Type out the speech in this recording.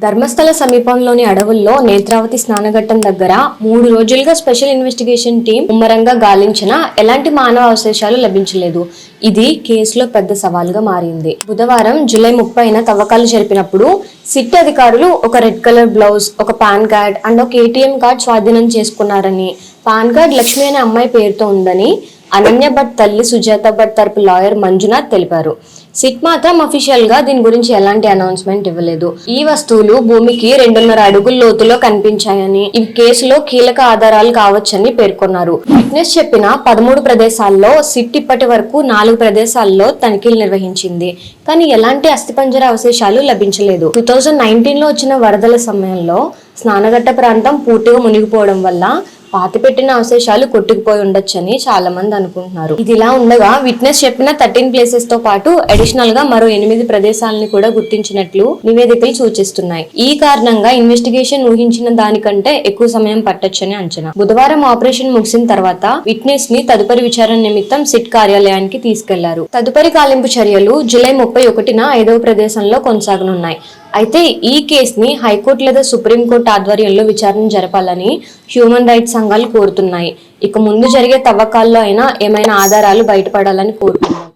ధర్మస్థల సమీపంలోని అడవుల్లో నేత్రావతి స్నానఘట్టం దగ్గర 3 రోజులుగా స్పెషల్ ఇన్వెస్టిగేషన్ టీం ముమ్మరంగా గాలించినా ఎలాంటి మానవ అవశేషాలు లభించలేదు. ఇది కేసులో పెద్ద సవాల్గా మారింది. బుధవారం జూలై 30న తవ్వకాలు జరిపినప్పుడు సిట్ అధికారులు ఒక రెడ్ కలర్ బ్లౌజ్, ఒక పాన్ కార్డ్ అండ్ ఒక ఏటీఎం కార్డ్ స్వాధీనం చేసుకున్నారని, పాన్ కార్డ్ లక్ష్మి అనే అమ్మాయి పేరుతో ఉందని అనన్య భట్ తల్లి సుజాత భట్ తరపు లాయర్ మంజునాథ్ తెలిపారు. సిట్ మాత్రం అఫీషియల్ గా దీని గురించి ఎలాంటి అనౌన్స్మెంట్ ఇవ్వలేదు. ఈ వస్తువులు భూమికి 2.5 అడుగుల లోతులో కనిపించాయని, ఇవి కేసులో కీలక ఆధారాలు కావచ్చని పేర్కొన్నారు. విట్నెస్ చెప్పిన 13 ప్రదేశాల్లో సిట్ ఇప్పటి వరకు 4 ప్రదేశాల్లో తనిఖీలు నిర్వహించింది. కానీ ఎలాంటి అస్థిపంజర అవశేషాలు లభించలేదు. 2019లో వచ్చిన వరదల సమయంలో స్నానఘట్ట ప్రాంతం పూర్తిగా మునిగిపోవడం వల్ల పాతిపెట్టిన అవశేషాలు కొట్టుకుపోయి ఉండొచ్చని చాలా మంది అనుకుంటున్నారు. ఇది ఇలా ఉండగా విట్నెస్ చెప్పిన 13 ప్లేసెస్ తో పాటు అడిషనల్ గా మరో 8 ప్రదేశాలను కూడా గుర్తించినట్లు నివేదికలు సూచిస్తున్నాయి. ఈ కారణంగా ఇన్వెస్టిగేషన్ ఊహించిన దానికంటే ఎక్కువ సమయం పట్టొచ్చని అంచనా. బుధవారం ఆపరేషన్ ముగిసిన తర్వాత విట్నెస్ ని తదుపరి విచారణ నిమిత్తం సిట్ కార్యాలయానికి తీసుకెళ్లారు. తదుపరి గాలింపు చర్యలు జూలై 31న 5వ ప్రదేశంలో కొనసాగనున్నాయి. అయితే ఈ కేసుని హైకోర్టు లేదా సుప్రీంకోర్టు ఆధ్వర్యంలో విచారణ జరపాలని హ్యూమన్ రైట్స్ సంఘాలు కోరుతున్నాయి. ఇక ముందు జరిగే తవ్వకాల్లో అయినా ఏమైనా ఆధారాలు బయటపడాలని కోరుతున్నాయి.